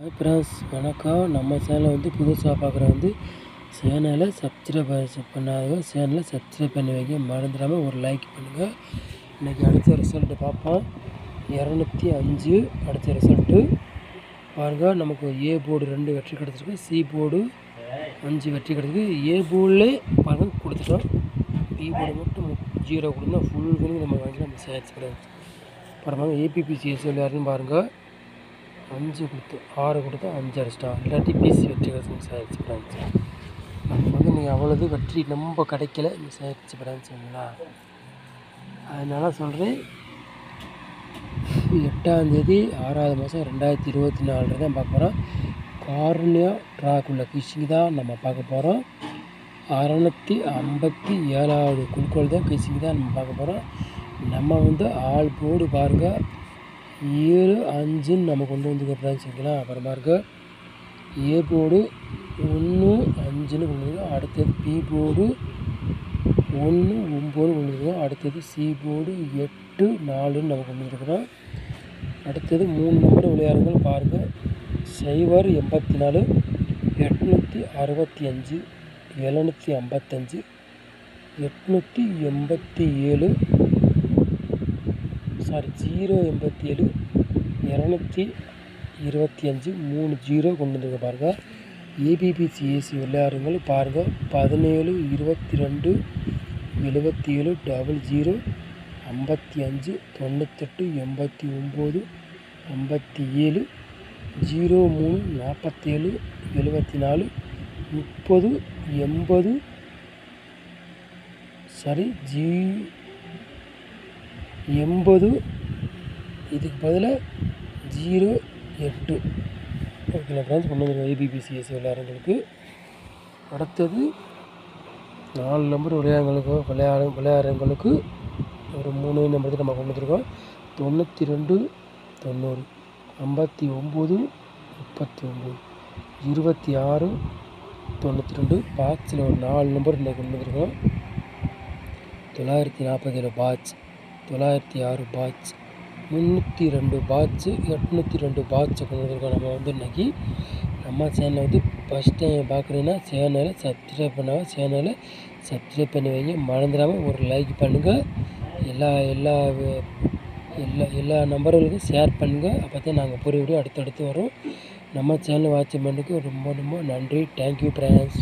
Hi friends, வணக்கம். நம்ம சேனலை புதுசாக பார்க்குற சேனலை சப்ஸ்கிரைப் பண்ணாதவங்க சேனலை சப்ஸ்கிரைப் பண்ணி வைங்க. மறந்துடாமல் ஒரு லைக் பண்ணுங்கள். இன்றைக்கி அடுத்த ரிசல்ட்டு பார்ப்போம். 205 அடுத்த ரிசல்ட்டு பாருங்கள். நமக்கு ஏ போர்டு 2 வெற்றி கிடச்சிருக்கு, சி போர்டு 5 வெற்றி கிடச்சிருக்கு. ஏ போர்டில் பாருங்கள் கொடுத்துட்டோம். பி போர்டு மட்டும் 0 கொடுத்தா ஃபுல் பண்ணி நம்ம வாங்கி நம்ம சேர்த்து கிடையாது. பாருங்கள், ஏபிபிசிஎஸ் யாருன்னு பாருங்கள். 5 கொடுத்து 6 கொடுத்தா 5 அடிச்சிட்டா, இல்லாட்டி பிசி வெற்றி கிடச்சி சேர்த்து பிரான்ச்சு. நமக்கு நீங்கள் அவ்வளோது வெற்றி நம்ம கிடைக்கல இந்த சேர்த்து பிரான்ச்சுங்களா. அதனால் சொல்கிறேன், 8ஆம் தேதி 6வது மாதம் 2024 தான் பார்க்க போகிறோம். கார்னியா ட்ராக் உள்ள கிஷிங் தான் நம்ம பார்க்க போகிறோம். 657வது குழுக்கள் தான் கிஷிங் தான் நம்ம பார்க்க போகிறோம். நம்ம ஆல் போர்டு பாருங்கள் 7, 5ன்னு நம்ம கொண்டு வந்துக்க பிரான்ச்சுங்களா. அப்புறம் பாருங்க, ஏ போர்டு 1, 5ன்னு கொண்டு வந்துருக்கோம். அடுத்தது பி போர்டு 1, 9 கொண்டு வந்துருக்கோம். அடுத்தது சி போர்டு 8, 4ன்னு நம்ம கொண்டு வந்துருக்குறோம். அடுத்தது 3 நம்பர் விளையாடுங்கள் பாருங்கள். 084, 865, 755, 887, 087, 225, 3 0 கொண்டு வந்துருக்க பாருங்கள். ஏபிபிசிஎஸ்சி விளையாடுங்கள் பாருங்கள். 17, 22, 77, 00, 55, 98, 89, 57, 03, 47, 74, 30, 80, 80, இதுக்கு பதிலாக 08. ஓகேங்களா ஃப்ரெண்ட்ஸ், கொண்டு வந்துருக்கோம் ஏபிபிசிஎஸ்சி விளையாடுறவங்களுக்கு. அடுத்தது 4 நம்பர் விளையாடுறவங்களுக்கு ஒரு 3 நம்பர் நம்ம கொண்டு வந்துருக்கோம். 92, 90, 59, 39, 26, 92. பாக்ஸில் ஒரு 4 நம்பர் இன்றைக்கி கொண்டு வந்துருக்கோம். 947 பாட்ச், 906 பாட்ச், 302 பாட்ச்சு, 802 பாட்ச்சை கொண்டு வந்துருக்கோம். நம்ம இன்றைக்கி நம்ம சேனலை ஃபஸ்ட் டைம் பார்க்குறீங்கன்னா சேனலை சப்ஸ்கிரைப் பண்ணாமல் சேனலை சப்ஸ்கிரைப் பண்ணி வைங்க. மறந்துடாமல் ஒரு லைக் பண்ணுங்கள். எல்லா எல்லா எல்லா எல்லா நம்பர்களுக்கும் ஷேர் பண்ணுங்கள். அப்போ தான் நாங்கள் போகிற வீடியோ அடுத்தடுத்து வரும். நம்ம சேனல் வாட்ச் பண்ணுறதுக்கு ரொம்ப ரொம்ப நன்றி. Thank you friends.